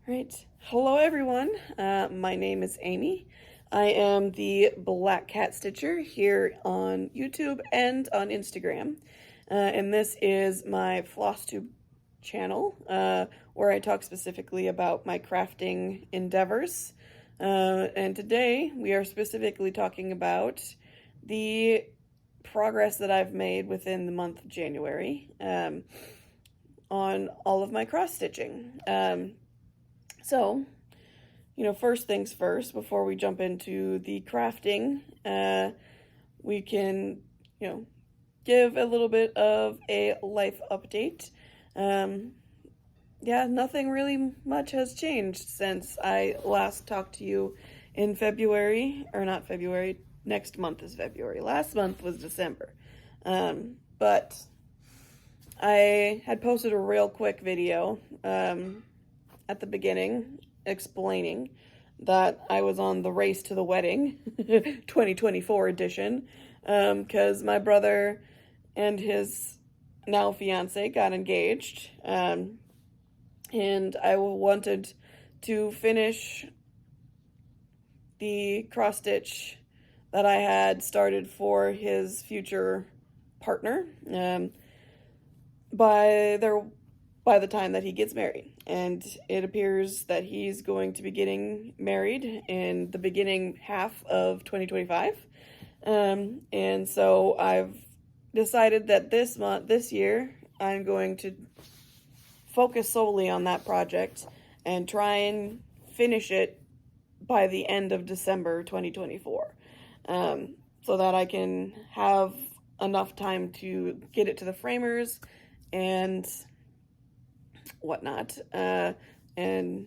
Right. Hello, everyone. My name is Amy. I am the Black Cat Stitcher here on YouTube and on Instagram. And this is my Flosstube channel, where I talk specifically about my crafting endeavors. And today we are specifically talking about the progress that I've made within the month of January on all of my cross stitching. So, first things first, before we jump into the crafting, we can, give a little bit of a life update. Yeah, nothing really much has changed since I last talked to you in February, or not February, next month is February. Last month was December. But I had posted a real quick video, at the beginning explaining that I was on the Race to the Wedding 2024 edition, because my brother and his now fiance got engaged, and I wanted to finish the cross stitch that I had started for his future partner by the time that he gets married. And it appears that he's going to be getting married in the beginning half of 2025. And so I've decided that this year, I'm going to focus solely on that project and try and finish it by the end of December 2024, so that I can have enough time to get it to the framers and whatnot, and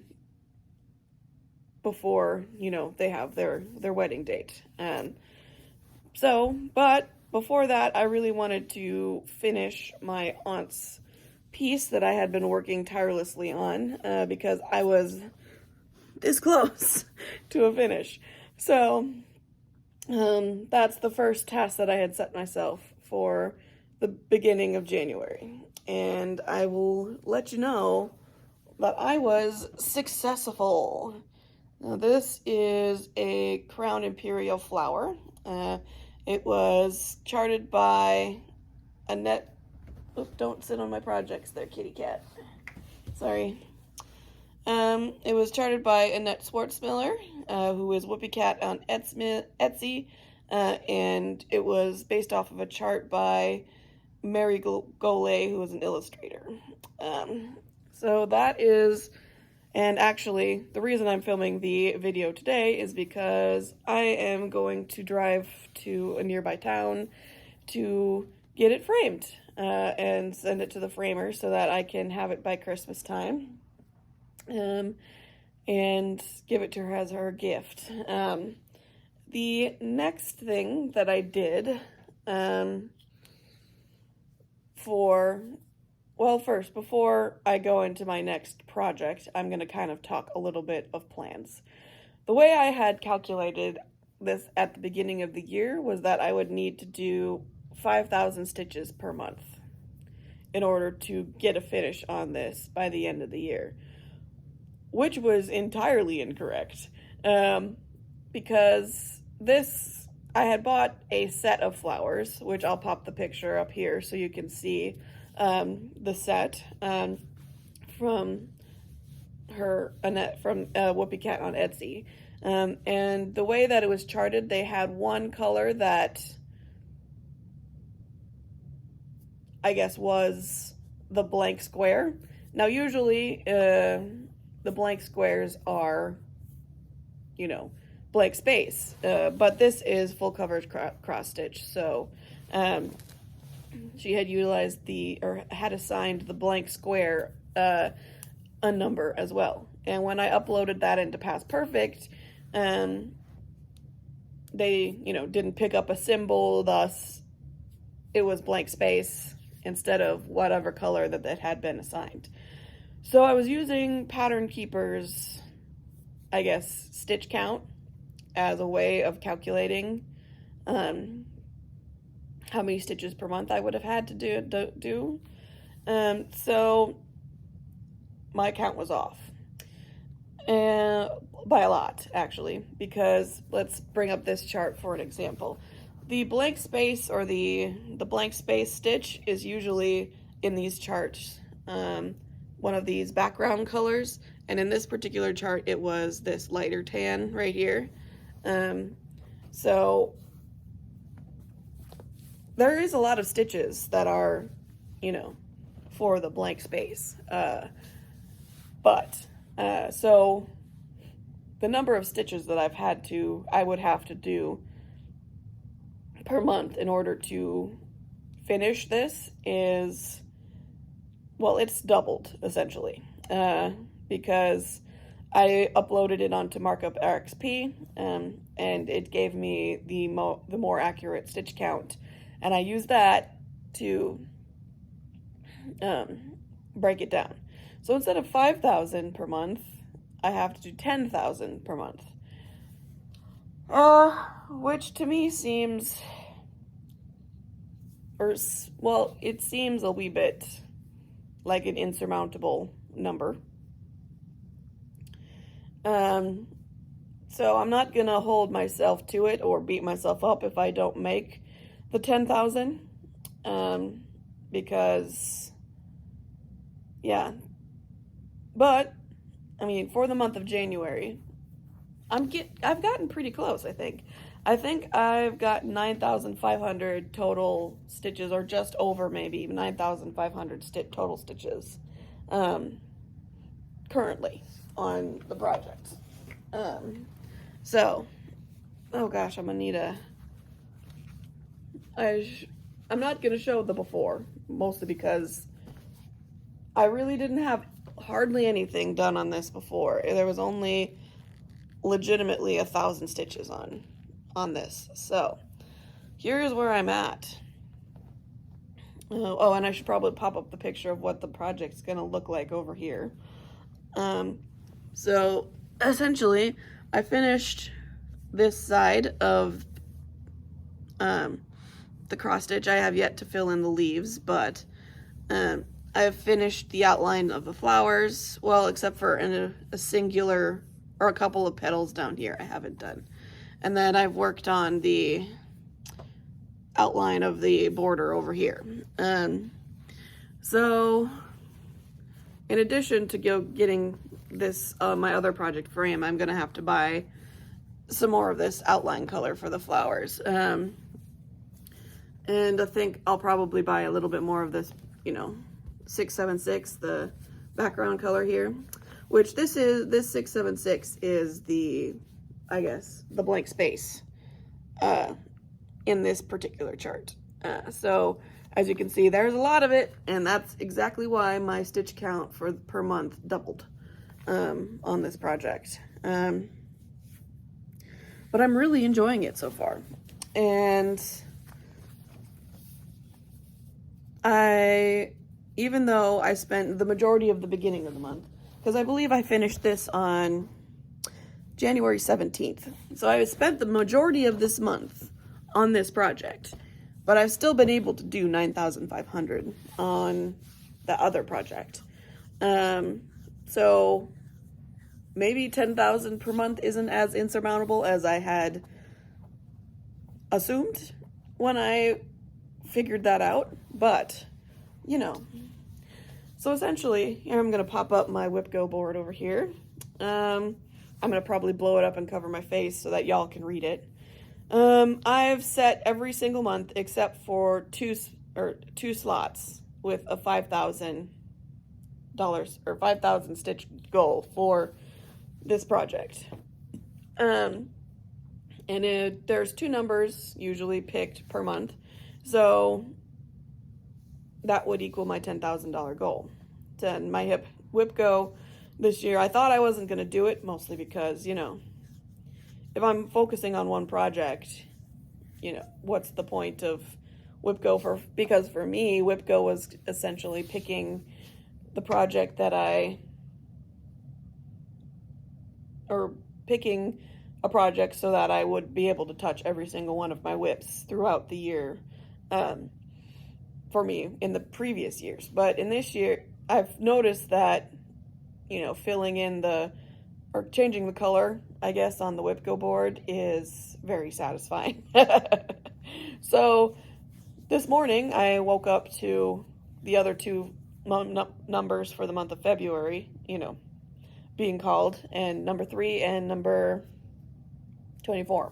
before, they have their wedding date. But before that, I really wanted to finish my aunt's piece that I had been working tirelessly on, because I was this close to a finish. So, that's the first task that I had set myself for the beginning of January. And I will let you know that I was successful. Now, this is a Crown Imperial flower. It was charted by Annette. Oop, don't sit on my projects there, kitty cat. Sorry. It was charted by Annette Swartzmiller, who is Whoopicat on Etsy, and it was based off of a chart by Mary Golay, who is an illustrator. So that is, and actually, the reason I'm filming the video today is because I am going to drive to a nearby town to get it framed, and send it to the framer so that I can have it by Christmas time, and give it to her as her gift. The next thing that I did, first, before I go into my next project, I'm going to kind of talk a little bit of plans. The way I had calculated this at the beginning of the year was that I would need to do 5,000 stitches per month in order to get a finish on this by the end of the year, which was entirely incorrect, because I had bought a set of flowers, which I'll pop the picture up here so you can see the set, from Annette from Whoopicat on Etsy. And the way that it was charted, they had one color that I guess was the blank square. Now, usually the blank squares are, blank space, but this is full coverage cross stitch, so she had utilized had assigned the blank square a number as well. And when I uploaded that into Past Perfect, they didn't pick up a symbol, thus it was blank space instead of whatever color that had been assigned. So I was using Pattern Keeper's, I guess, stitch count as a way of calculating how many stitches per month I would have had to do. So my count was off. And by a lot, actually, because let's bring up this chart for an example. The blank space or the blank space stitch is usually in these charts, one of these background colors, and in this particular chart it was this lighter tan right here. So there is a lot of stitches that are, you know, for the blank space, so the number of stitches that I would have to do per month in order to finish this is, well, it's doubled essentially, because I uploaded it onto Markup RXP, and it gave me the more accurate stitch count, and I used that to break it down. So instead of 5,000 per month, I have to do 10,000 per month. Which to me seems, it seems a wee bit like an insurmountable number. So I'm not gonna hold myself to it or beat myself up if I don't make the 10,000, because, yeah. But, I mean, for the month of January, I've gotten pretty close, I think. I think I've got 9,500 total stitches, or just over maybe 9,500 total stitches, currently on the project. So, oh gosh, I'm gonna need I'm not gonna show the before, mostly because I really didn't have hardly anything done on this before. There was only legitimately 1,000 stitches on this. So here's where I'm at. Oh, and I should probably pop up the picture of what the project's gonna look like over here. So essentially I finished this side of the cross stitch. I have yet to fill in the leaves, but I've finished the outline of the flowers, well, except for a singular or a couple of petals down here I haven't done. And then I've worked on the outline of the border over here. So in addition to getting this, my other project frame, I'm gonna have to buy some more of this outline color for the flowers. And I think I'll probably buy a little bit more of this, 676, the background color here, which this 676 is I guess, the blank space in this particular chart. So as you can see, there's a lot of it, and that's exactly why my stitch count per month doubled on this project. But I'm really enjoying it so far. And even though I spent the majority of the beginning of the month, because I believe I finished this on January 17th. So I spent the majority of this month on this project, but I've still been able to do 9,500 on the other project. So maybe 10,000 per month isn't as insurmountable as I had assumed when I figured that out, but so essentially here I'm gonna pop up my WhipGo board over here. I'm gonna probably blow it up and cover my face so that y'all can read it. I've set every single month except for two slots with a $5,000 or 5,000 stitch goal for this project. And there's two numbers usually picked per month, so that would equal my $10,000 goal. And my WhipGo this year, I thought I wasn't going to do it, mostly because, if I'm focusing on one project, what's the point of WhipGo because for me, WhipGo was essentially picking the project picking a project so that I would be able to touch every single one of my whips throughout the year, for me in the previous years. But in this year, I've noticed that, filling in or changing the color, I guess, on the Whipco board is very satisfying. So this morning I woke up to the other two numbers for the month of February, being called, and number 3 and number 24.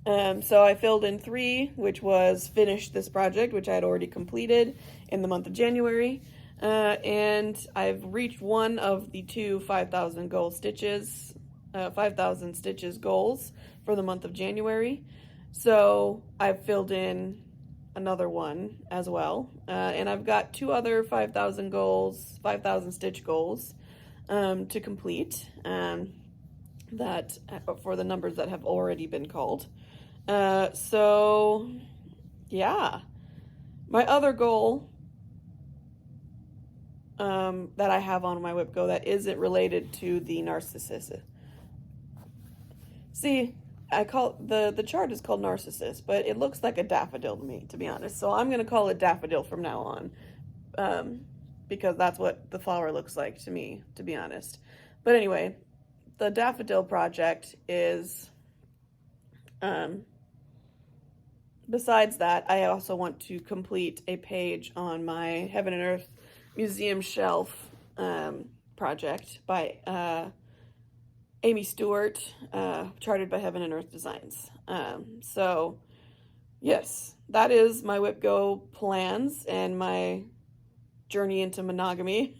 So I filled in 3, which was finish this project, which I had already completed in the month of January. And I've reached one of the 2 5,000 goal stitches, 5,000 stitches goals for the month of January. So I've filled in another one as well. And I've got 2 other 5,000 goals, 5,000 stitch goals, to complete, that for the numbers that have already been called. So yeah, my other goal, that I have on my Whipco that isn't related to the Narcissus. See, I call the chart is called Narcissus, but it looks like a daffodil to me, to be honest. So I'm gonna call it daffodil from now on, because that's what the flower looks like to me, to be honest. But anyway, the daffodil project is, besides that, I also want to complete a page on my Heaven and Earth museum shelf project by Amy Stewart, charted by Heaven and Earth Designs. So yes, that is my Whipco plans and my journey into monogamy.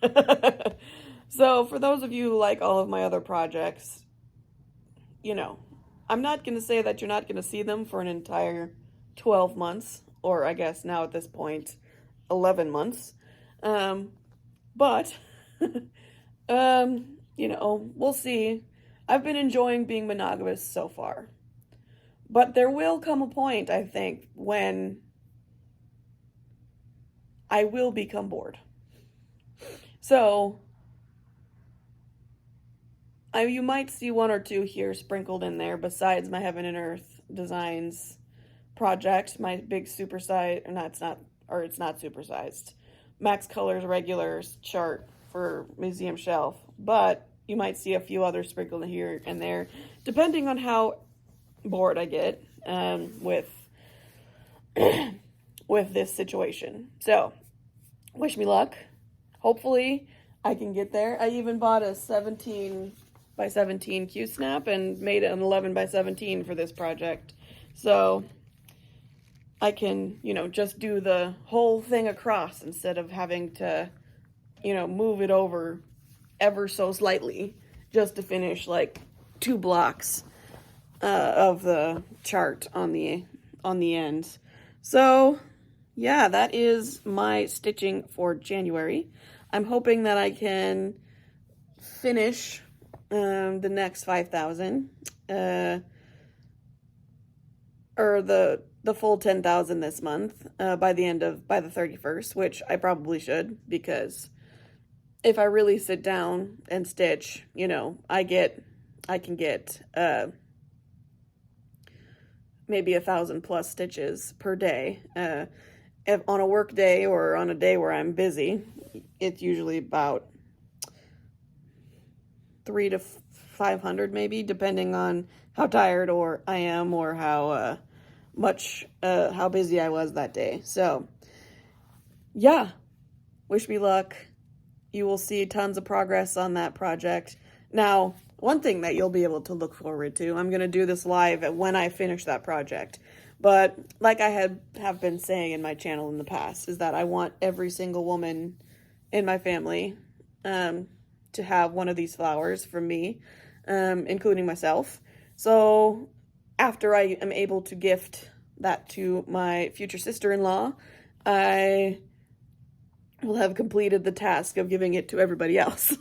So for those of you who like all of my other projects, I'm not going to say that you're not going to see them for an entire 12 months, or I guess now at this point, 11 months. But, we'll see. I've been enjoying being monogamous so far. But there will come a point, I think, when I will become bored. So, you might see 1 or 2 here sprinkled in there besides my Heaven and Earth Designs project, my big supersized, it's not supersized, Max Colors Regulars chart for museum shelf, but you might see a few others sprinkled here and there, depending on how bored I get with this situation. So, wish me luck. Hopefully, I can get there. I even bought a 17 by 17 Q-snap and made an 11 by 17 for this project. So I can, just do the whole thing across instead of having to, move it over ever so slightly just to finish like 2 blocks of the chart on the ends. So yeah, that is my stitching for January. I'm hoping that I can finish the next 5,000, or the full 10,000 this month, by the 31st, which I probably should, because if I really sit down and stitch, I can get maybe 1,000 plus stitches per day. If on a work day or on a day where I'm busy, it's usually about 300 to 500 maybe, depending on how tired I am or how how busy I was that day. So yeah, wish me luck. You will see tons of progress on that project. Now, one thing that you'll be able to look forward to, I'm going to do this live when I finish that project. But like I have been saying in my channel in the past, is that I want every single woman in my family to have one of these flowers from me, including myself. So after I am able to gift that to my future sister-in-law, I will have completed the task of giving it to everybody else.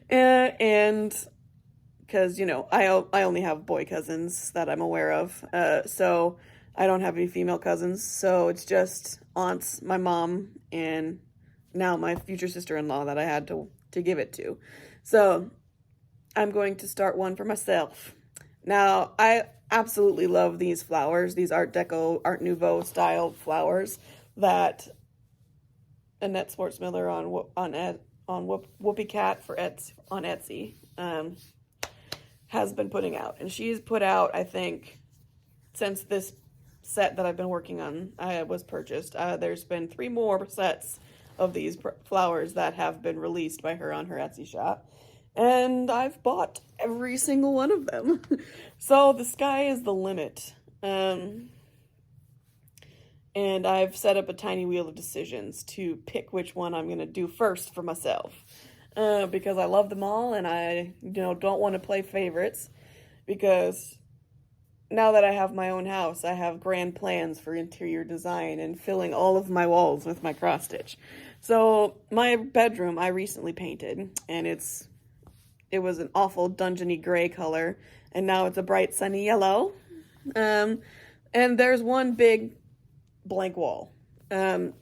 And because, I only have boy cousins that I'm aware of, so I don't have any female cousins, so it's just aunts, my mom, and now my future sister-in-law that I had to give it to. So I'm going to start one for myself. Now, I absolutely love these flowers, these Art Deco, Art Nouveau style flowers that Annette Sportsmiller on Whoopicat for on Etsy, has been putting out. And she's put out, I think, since this set that I've been working on was purchased, there's been 3 more sets of these flowers that have been released by her on her Etsy shop. And I've bought every single one of them. So the sky is the limit. And I've set up a tiny wheel of decisions to pick which one I'm going to do first for myself. Because I love them all, and I, don't want to play favorites. Because now that I have my own house, I have grand plans for interior design and filling all of my walls with my cross stitch. So my bedroom I recently painted, and it was an awful dungeony gray color, and now it's a bright sunny yellow. And there's one big blank wall. The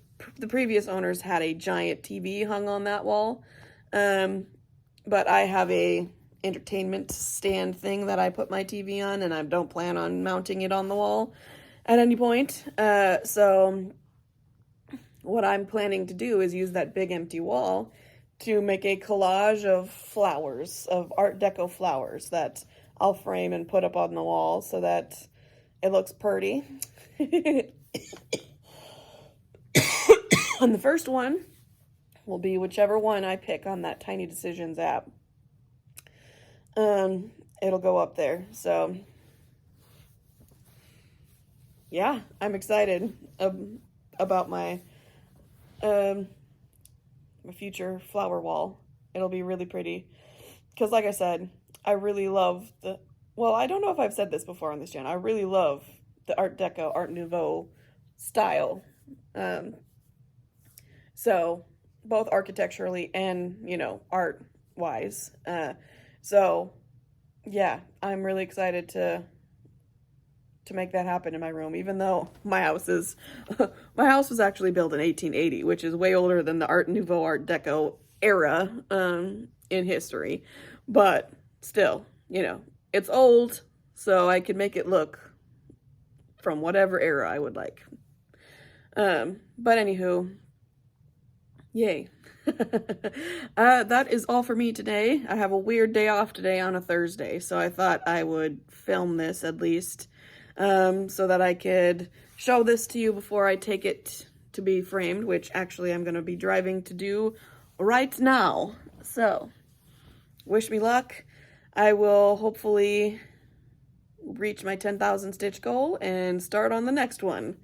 previous owners had a giant TV hung on that wall, but I have a entertainment stand thing that I put my TV on, and I don't plan on mounting it on the wall at any point. So what I'm planning to do is use that big empty wall to make a collage of flowers, of Art Deco flowers that I'll frame and put up on the wall so that it looks pretty. And the first one will be whichever one I pick on that Tiny Decisions app. It'll go up there. So yeah, I'm excited about my my future flower wall. It'll be really pretty. Because like I said, I really love I don't know if I've said this before on this channel. I really love the Art Deco, Art Nouveau style. So both architecturally and, art-wise. So yeah, I'm really excited to make that happen in my room, even though my house was actually built in 1880, which is way older than the Art Nouveau, Art Deco era in history. But still, it's old, so I can make it look from whatever era I would like. But anywho, yay. That is all for me today. I have a weird day off today on a Thursday, so I thought I would film this at least, so that I could show this to you before I take it to be framed, which actually I'm going to be driving to do right now. So, wish me luck. I will hopefully reach my 10,000 stitch goal and start on the next one.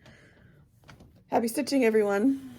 Happy stitching, everyone.